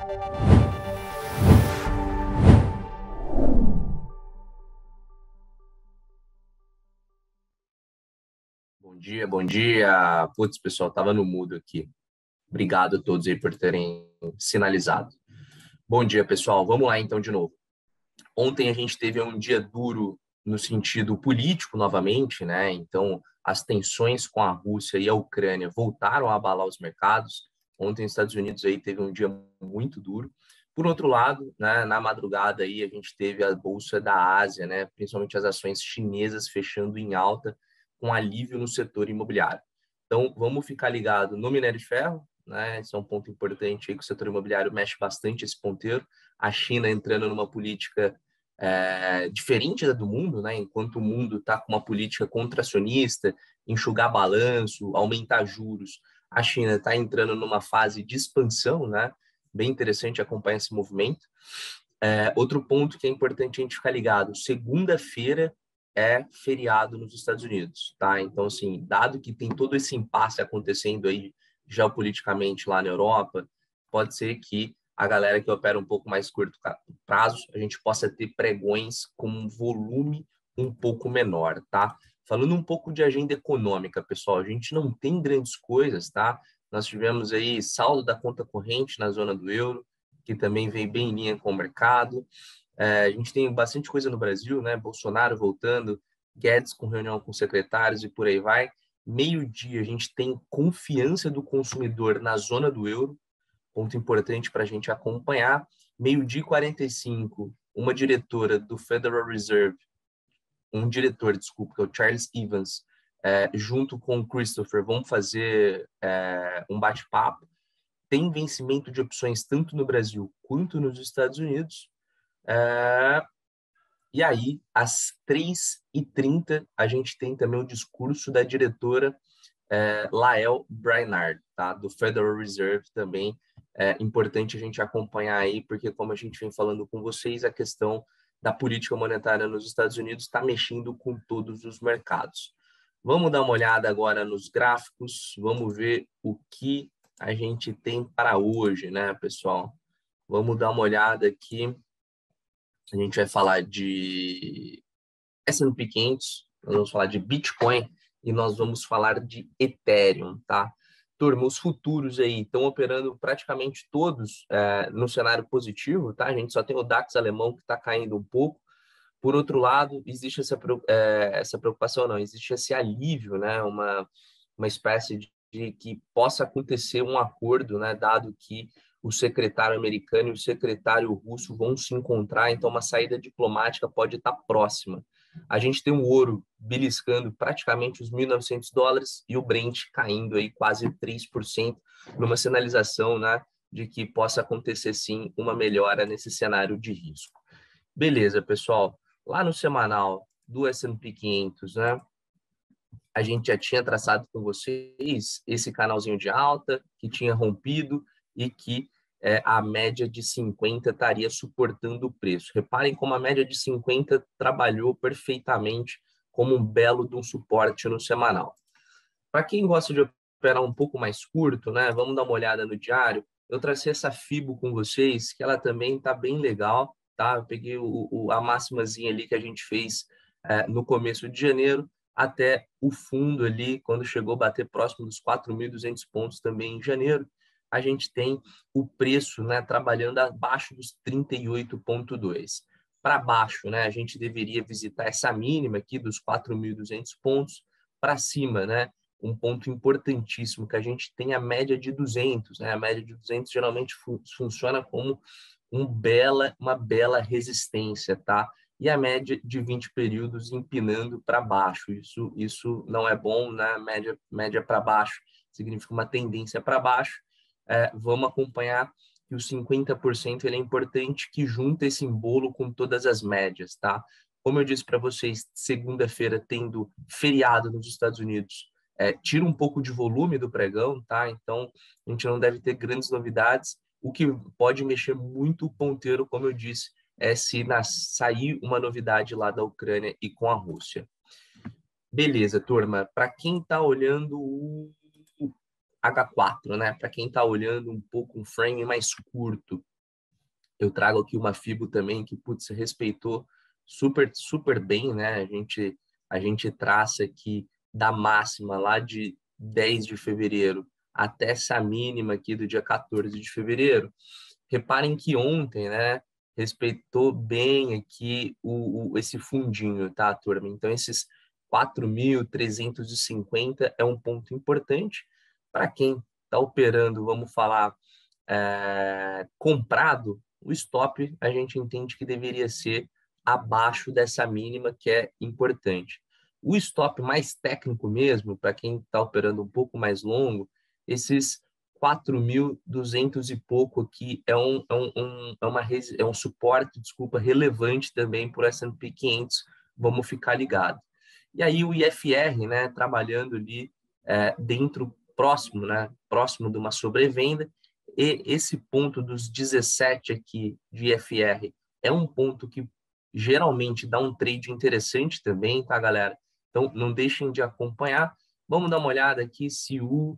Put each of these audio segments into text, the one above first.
Bom dia, bom dia. Putz, pessoal, tava no mudo aqui. Obrigado a todos aí por terem sinalizado. Bom dia, pessoal. Vamos lá então de novo. Ontem a gente teve um dia duro no sentido político novamente, né? Então, as tensões com a Rússia e a Ucrânia voltaram a abalar os mercados. Ontem, os Estados Unidos aí teve um dia muito duro. Por outro lado, né, na madrugada aí a gente teve a bolsa da Ásia, né, principalmente as ações chinesas fechando em alta, com alívio no setor imobiliário. Então, vamos ficar ligado no minério de ferro, né? Esse é um ponto importante aí que o setor imobiliário mexe bastante esse ponteiro. A China entrando numa política diferente da do mundo, né? Enquanto o mundo está com uma política contracionista, enxugar balanço, aumentar juros, a China está entrando numa fase de expansão, né? Bem interessante acompanhar esse movimento. Outro ponto que é importante a gente ficar ligado: segunda-feira é feriado nos Estados Unidos, tá? Então, assim, dado que tem todo esse impasse acontecendo aí geopoliticamente lá na Europa, pode ser que a galera que opera um pouco mais curto prazo, a gente possa ter pregões com um volume um pouco menor, tá? Falando um pouco de agenda econômica, pessoal, a gente não tem grandes coisas, tá? Nós tivemos aí saldo da conta corrente na zona do euro, que também veio bem em linha com o mercado. A gente tem bastante coisa no Brasil, né? Bolsonaro voltando, Guedes com reunião com secretários e por aí vai. Meio-dia, a gente tem confiança do consumidor na zona do euro, ponto importante para a gente acompanhar. Meio-dia e 45, uma diretora do Federal Reserve, um diretor, desculpa, que é o Charles Evans, junto com o Christopher, vão fazer um bate-papo. Tem vencimento de opções tanto no Brasil quanto nos Estados Unidos. E aí, às 3h30, a gente tem também o discurso da diretora Lael Brainard, tá? Do Federal Reserve também. É importante a gente acompanhar aí, porque como a gente vem falando com vocês, a questão da política monetária nos Estados Unidos está mexendo com todos os mercados. Vamos dar uma olhada agora nos gráficos, vamos ver o que a gente tem para hoje, né, pessoal? Vamos dar uma olhada aqui. A gente vai falar de S&P 500, nós vamos falar de Bitcoin e nós vamos falar de Ethereum, tá? Turma, os futuros aí estão operando praticamente todos no cenário positivo, tá? A gente só tem o DAX alemão que está caindo um pouco. Por outro lado, existe essa preocupação, não, existe esse alívio, né? Uma espécie de que possa acontecer um acordo, né? Dado que o secretário americano e o secretário russo vão se encontrar, então uma saída diplomática pode estar próxima. A gente tem o ouro beliscando praticamente os $1.900 e o Brent caindo aí quase 3%, numa sinalização, né, de que possa acontecer sim uma melhora nesse cenário de risco. Beleza, pessoal. Lá no semanal do S&P 500, né, a gente já tinha traçado com vocês esse canalzinho de alta que tinha rompido e que a média de 50 estaria suportando o preço. Reparem como a média de 50 trabalhou perfeitamente como um belo de um suporte no semanal. Para quem gosta de operar um pouco mais curto, né, vamos dar uma olhada no diário. Eu tracei essa FIBO com vocês, que ela também está bem legal, tá? Eu peguei a máximazinha ali que a gente fez no começo de janeiro, até o fundo ali, quando chegou a bater próximo dos 4.200 pontos também em janeiro, a gente tem o preço, né, trabalhando abaixo dos 38,2. Para baixo, né, a gente deveria visitar essa mínima aqui dos 4.200 pontos. Para cima, né, um ponto importantíssimo, que a gente tem a média de 200, né? A média de 200 geralmente funciona como uma bela resistência, tá? E a média de 20 períodos empinando para baixo. Isso não é bom, né? Média para baixo significa uma tendência para baixo. Vamos acompanhar que o 50% ele é importante, que junta esse embolo com todas as médias, tá? Como eu disse para vocês, segunda-feira tendo feriado nos Estados Unidos, tira um pouco de volume do pregão, tá? Então, a gente não deve ter grandes novidades. O que pode mexer muito o ponteiro, como eu disse, é se sair uma novidade lá da Ucrânia e com a Rússia. Beleza, turma. Para quem está olhando o H4, né? Para quem está olhando um pouco um frame mais curto, Eu trago aqui uma FIBO também que, putz, respeitou super bem, né? A gente traça aqui da máxima lá de 10 de fevereiro até essa mínima aqui do dia 14 de fevereiro. Reparem que ontem, né, respeitou bem aqui esse fundinho, tá, turma? Então, esses 4.350 é um ponto importante para quem está operando, vamos falar, comprado, o stop a gente entende que deveria ser abaixo dessa mínima, que é importante. O stop mais técnico mesmo, para quem está operando um pouco mais longo, esses 4.200 e pouco aqui é um suporte, desculpa, relevante também para o S&P 500, vamos ficar ligado. E aí o IFR, né, trabalhando ali dentro, próximo, né, próximo de uma sobrevenda, e esse ponto dos 17 aqui de IFR é um ponto que geralmente dá um trade interessante também, tá, galera? Então, não deixem de acompanhar. Vamos dar uma olhada aqui se o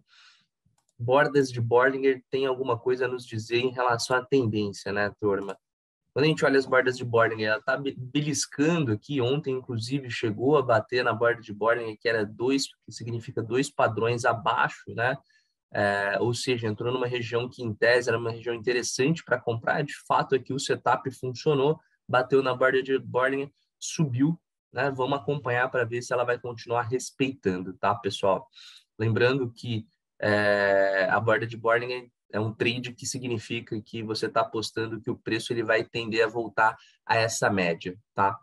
Bordas de Bollinger tem alguma coisa a nos dizer em relação à tendência, né, turma? Quando a gente olha as bordas de Bollinger, ela está beliscando aqui. Ontem, inclusive, chegou a bater na borda de Bollinger, que era 2, que significa 2 padrões abaixo, né? Ou seja, entrou numa região que, em tese, era uma região interessante para comprar. De fato, aqui o setup funcionou, bateu na borda de Bollinger, subiu, né? Vamos acompanhar para ver se ela vai continuar respeitando, tá, pessoal? Lembrando que a borda de Bollinger é um trade que significa que você está apostando que o preço ele vai tender a voltar a essa média, tá?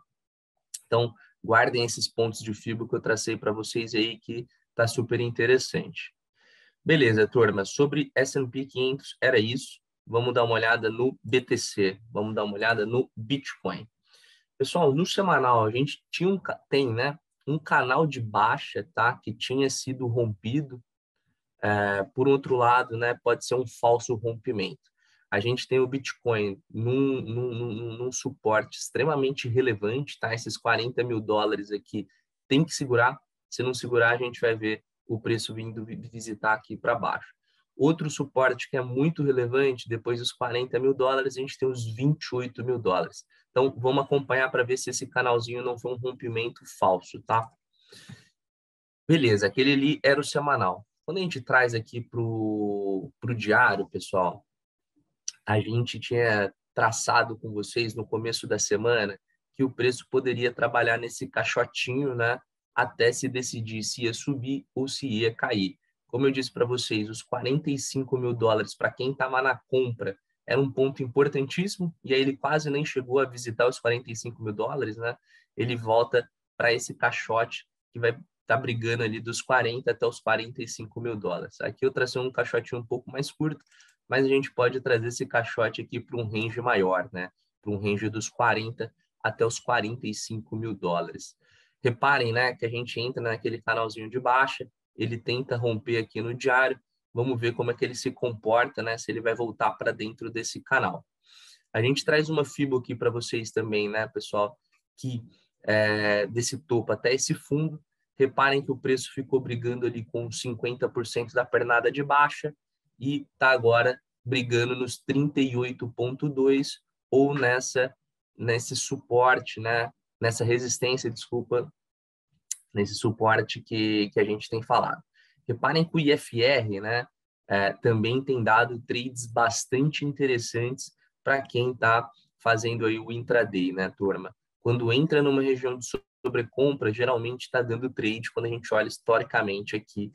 Então, guardem esses pontos de FIBO que eu tracei para vocês aí, que tá super interessante. Beleza, turma. Sobre S&P 500, era isso. Vamos dar uma olhada no BTC. Vamos dar uma olhada no Bitcoin. Pessoal, no semanal, a gente tem, né, um canal de baixa, tá? Que tinha sido rompido. Por outro lado, né, pode ser um falso rompimento. A gente tem o Bitcoin num suporte extremamente relevante, tá? Esses 40 mil dólares aqui tem que segurar. Se não segurar, a gente vai ver o preço vindo visitar aqui para baixo. Outro suporte que é muito relevante, depois dos 40 mil dólares, a gente tem os 28 mil dólares. Então, vamos acompanhar para ver se esse canalzinho não foi um rompimento falso, tá? Beleza, aquele ali era o semanal. Quando a gente traz aqui para o diário, pessoal, a gente tinha traçado com vocês no começo da semana que o preço poderia trabalhar nesse caixotinho, né, até se decidir se ia subir ou se ia cair. Como eu disse para vocês, os 45 mil dólares para quem estava na compra era um ponto importantíssimo, e aí ele quase nem chegou a visitar os 45 mil dólares, né? Ele volta para esse caixote que vai estar brigando ali dos 40 até os 45 mil dólares. Aqui eu tracei um caixotinho um pouco mais curto, mas a gente pode trazer esse caixote aqui para um range maior, né? Para um range dos 40 até os 45 mil dólares. Reparem, né, que a gente entra naquele canalzinho de baixa, ele tenta romper aqui no diário, vamos ver como é que ele se comporta, né, se ele vai voltar para dentro desse canal. A gente traz uma FIBO aqui para vocês também, né, pessoal, que desse topo até esse fundo, reparem que o preço ficou brigando ali com 50% da pernada de baixa, e está agora brigando nos 38,2 ou nesse suporte, né? Nessa resistência, desculpa, nesse suporte que a gente tem falado. Reparem que o IFR, né, também tem dado trades bastante interessantes para quem está fazendo aí o intraday, né, turma? Quando entra numa região de sobrecompra, geralmente está dando trade quando a gente olha historicamente aqui,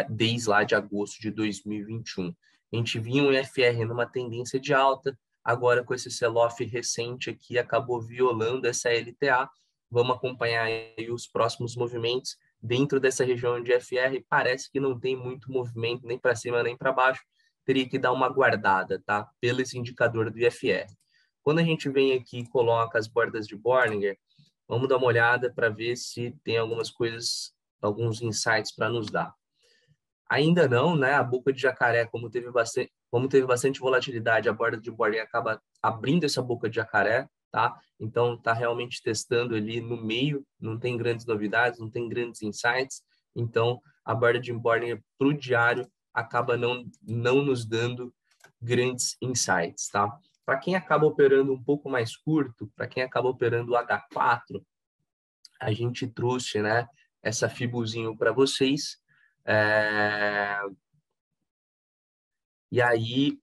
desde lá de agosto de 2021. A gente vinha um IFR numa tendência de alta, agora com esse sell-off recente aqui, acabou violando essa LTA. Vamos acompanhar aí os próximos movimentos dentro dessa região de FR. Parece que não tem muito movimento nem para cima nem para baixo. Teria que dar uma guardada, tá? Pelo esse indicador do IFR. Quando a gente vem aqui e coloca as bordas de Bollinger, vamos dar uma olhada para ver se tem algumas coisas, alguns insights para nos dar. Ainda não, né? A boca de jacaré, como teve bastante volatilidade, a borda de Bollinger acaba abrindo essa boca de jacaré, tá? Então, está realmente testando ali no meio, não tem grandes novidades, não tem grandes insights. Então, a borda de Bollinger para o diário acaba não nos dando grandes insights, tá? Para quem acaba operando um pouco mais curto, para quem acaba operando o H4, a gente trouxe, né, essa fibuzinho para vocês. E aí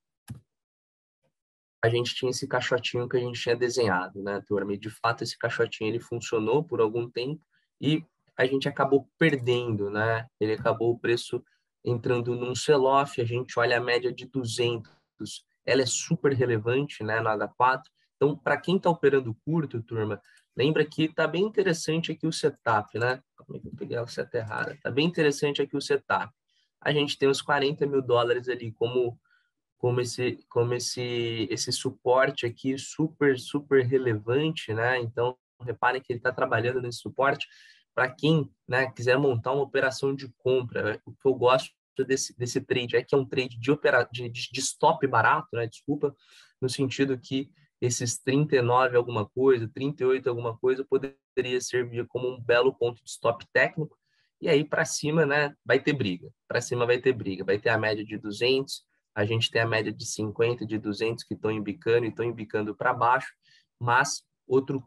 a gente tinha esse caixotinho que a gente tinha desenhado, né, turma? E de fato esse caixotinho ele funcionou por algum tempo e a gente acabou perdendo, né? Ele acabou o preço entrando num sell-off, a gente olha a média de 200, ela é super relevante, né, no H4. Então, para quem está operando curto, turma, lembra que está bem interessante aqui o setup, né? Como é que eu peguei a seta errada? Está bem interessante aqui o setup. A gente tem uns 40 mil dólares ali como esse suporte aqui super relevante, né? Então, reparem que ele está trabalhando nesse suporte. Para quem, né, quiser montar uma operação de compra, o que eu gosto desse trade é que é um trade de stop barato, né? Desculpa, no sentido que esses 39 alguma coisa, 38 alguma coisa, poderia servir como um belo ponto de stop técnico. E aí, para cima, né, vai ter briga. Para cima vai ter briga. Vai ter a média de 200, a gente tem a média de 50, de 200 que estão embicando e estão embicando para baixo, mas outro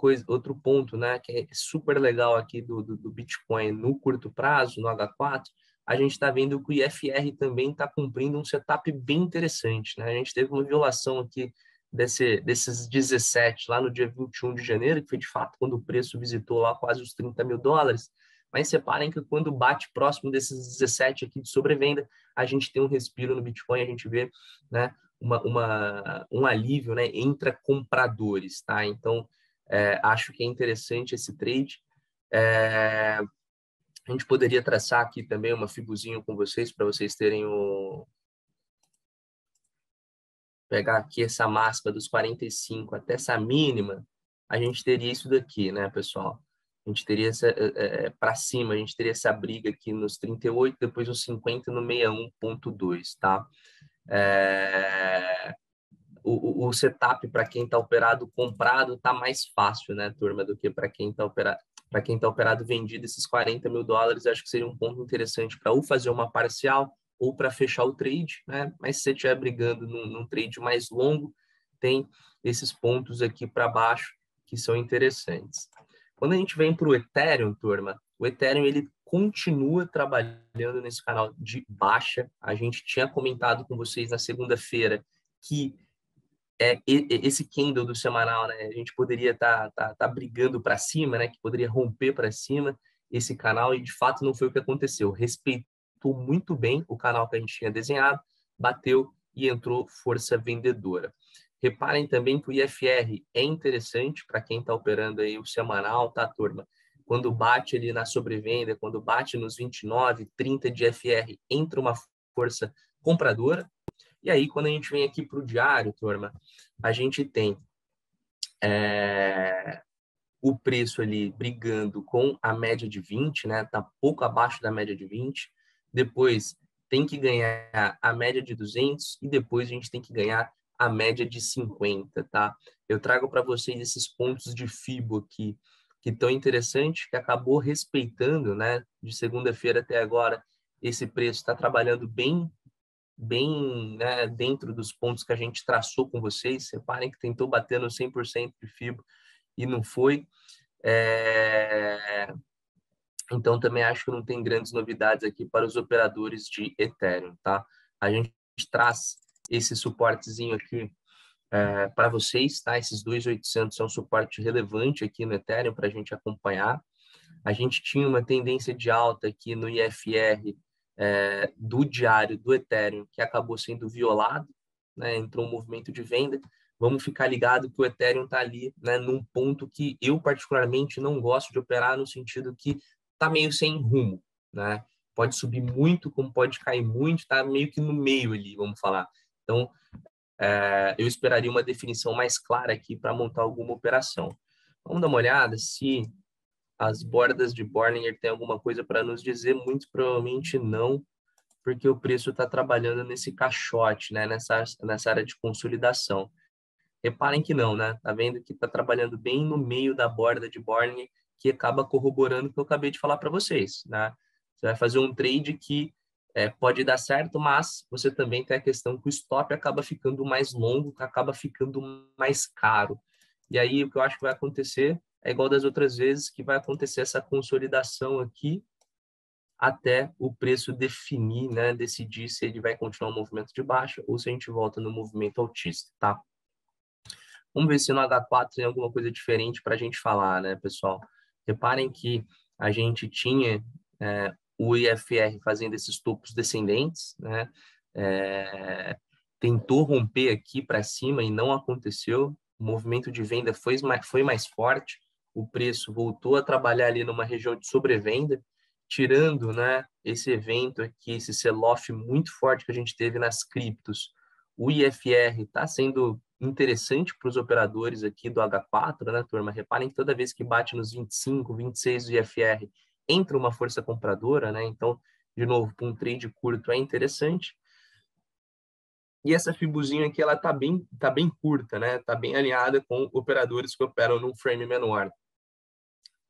ponto, né, que é super legal aqui do Bitcoin no curto prazo, no H4, a gente está vendo que o IFR também está cumprindo um setup bem interessante, né? A gente teve uma violação aqui desses 17 lá no dia 21 de janeiro, que foi de fato quando o preço visitou lá quase os 30 mil dólares, mas reparem que quando bate próximo desses 17 aqui de sobrevenda, a gente tem um respiro no Bitcoin, a gente vê, né, um alívio, né, entre compradores, tá? Então, acho que é interessante esse trade. A gente poderia traçar aqui também uma fibuzinho com vocês, para vocês terem pegar aqui essa máxima dos 45 até essa mínima, a gente teria isso daqui, né, pessoal? A gente teria para cima, a gente teria essa briga aqui nos 38, depois nos 50 no 61.2, tá? O setup para quem está operado comprado está mais fácil, né, turma, do que para quem está operado vendido. Esses 40 mil dólares, acho que seria um ponto interessante para ou fazer uma parcial ou para fechar o trade, né? Mas se você estiver brigando num trade mais longo, tem esses pontos aqui para baixo que são interessantes. Quando a gente vem para o Ethereum, turma, o Ethereum ele continua trabalhando nesse canal de baixa. A gente tinha comentado com vocês na segunda-feira que esse candle do semanal, né? A gente poderia tá brigando para cima, né? Que poderia romper para cima esse canal e de fato não foi o que aconteceu. Respeitou muito bem o canal que a gente tinha desenhado, bateu e entrou força vendedora. Reparem também que o IFR é interessante para quem está operando aí o semanal, tá, turma? Quando bate ali na sobrevenda, quando bate nos 29, 30 de FR, entra uma força compradora. E aí, quando a gente vem aqui para o diário, turma, a gente tem o preço ali brigando com a média de 20, né? Tá pouco abaixo da média de 20. Depois tem que ganhar a média de 200 e depois a gente tem que ganhar a média de 50, tá? Eu trago para vocês esses pontos de FIBO aqui que tão interessante, que acabou respeitando, né? De segunda-feira até agora, esse preço está trabalhando bem, né, dentro dos pontos que a gente traçou com vocês. Reparem que tentou bater no 100% de FIBO e não foi. Então, também acho que não tem grandes novidades aqui para os operadores de Ethereum, tá? A gente traz esse suportezinho aqui para vocês, tá? Esses 2.800 é um suporte relevante aqui no Ethereum para a gente acompanhar. A gente tinha uma tendência de alta aqui no IFR do diário do Ethereum, que acabou sendo violado, né? Entrou um movimento de venda. Vamos ficar ligado que o Ethereum está ali, né, num ponto que eu particularmente não gosto de operar, no sentido que está meio sem rumo, né? Pode subir muito, como pode cair muito, está meio que no meio ali, vamos falar. Então, eu esperaria uma definição mais clara aqui para montar alguma operação. Vamos dar uma olhada se as bordas de Bollinger têm alguma coisa para nos dizer. Muito provavelmente não, porque o preço está trabalhando nesse caixote, né? Nessa área de consolidação. Reparem que não, né? Tá vendo que está trabalhando bem no meio da borda de Bollinger, que acaba corroborando o que eu acabei de falar para vocês, né? Você vai fazer um trade que pode dar certo, mas você também tem a questão que o stop acaba ficando mais longo, acaba ficando mais caro. E aí o que eu acho que vai acontecer é igual das outras vezes, que vai acontecer essa consolidação aqui até o preço definir, né, decidir se ele vai continuar o movimento de baixa ou se a gente volta no movimento altista, tá? Vamos ver se no H4 tem alguma coisa diferente para a gente falar, né, pessoal? Reparem que a gente tinha o IFR fazendo esses topos descendentes, né? Tentou romper aqui para cima e não aconteceu. O movimento de venda foi mais forte. O preço voltou a trabalhar ali numa região de sobrevenda, tirando, né, esse evento aqui, esse sell-off muito forte que a gente teve nas criptos. O IFR está sendo interessante para os operadores aqui do H4, né, turma? Reparem que toda vez que bate nos 25, 26 do IFR, entra uma força compradora, né? Então, de novo, para um trade curto é interessante. E essa fibuzinha aqui, ela tá bem curta, né? Tá bem alinhada com operadores que operam num frame menor.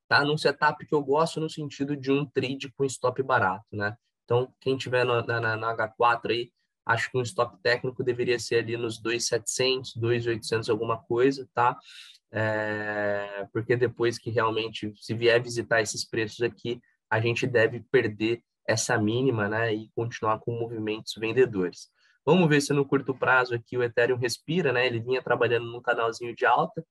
Tá num setup que eu gosto no sentido de um trade com stop barato, né? Então, quem tiver no H4 aí, acho que um stop técnico deveria ser ali nos 2.700, 2.800 alguma coisa, tá? Porque depois que realmente, se vier visitar esses preços aqui, a gente deve perder essa mínima, né? E continuar com movimentos vendedores. Vamos ver se no curto prazo aqui o Ethereum respira, né? Ele vinha trabalhando num canalzinho de alta,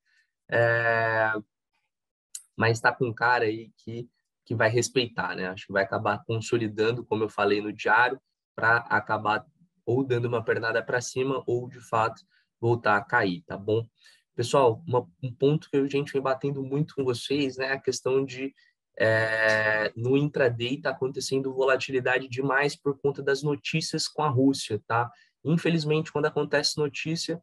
mas está com um cara aí que vai respeitar, né? Acho que vai acabar consolidando, como eu falei no diário, para acabar ou dando uma pernada para cima ou, de fato, voltar a cair, tá bom? Pessoal, um ponto que a gente vem batendo muito com vocês, né? A questão de no intraday está acontecendo volatilidade demais por conta das notícias com a Rússia, tá? Infelizmente, quando acontece notícia,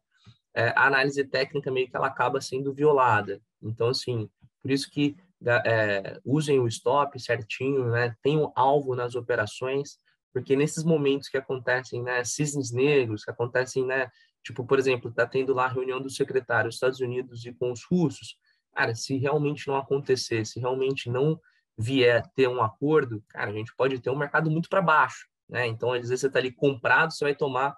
a análise técnica meio que ela acaba sendo violada. Então, assim, por isso que usem o stop certinho, né? Tenham alvo nas operações, porque nesses momentos que acontecem, né, cisnes negros, que acontecem, né, tipo, por exemplo, está tendo lá a reunião do secretário dos Estados Unidos e com os russos, cara, se realmente não acontecer, se realmente não vier ter um acordo, cara, a gente pode ter um mercado muito para baixo, né? Então, às vezes você está ali comprado, você vai tomar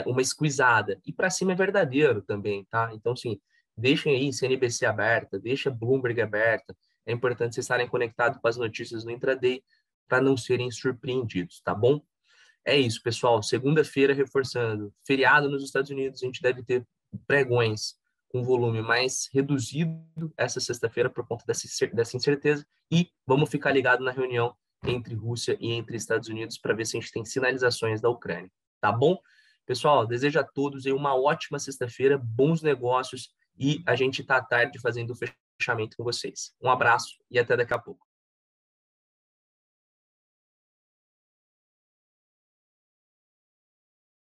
uma squeezada. E para cima é verdadeiro também, tá? Então, assim, deixem aí CNBC aberta, deixa Bloomberg aberta. É importante vocês estarem conectados com as notícias no intraday para não serem surpreendidos, tá bom? É isso, pessoal. Segunda-feira, reforçando, feriado nos Estados Unidos, a gente deve ter pregões com volume mais reduzido essa sexta-feira por conta dessa incerteza e vamos ficar ligado na reunião entre Rússia e entre Estados Unidos para ver se a gente tem sinalizações da Ucrânia, tá bom? Pessoal, desejo a todos aí uma ótima sexta-feira, bons negócios e a gente está à tarde fazendo o fechamento com vocês. Um abraço e até daqui a pouco.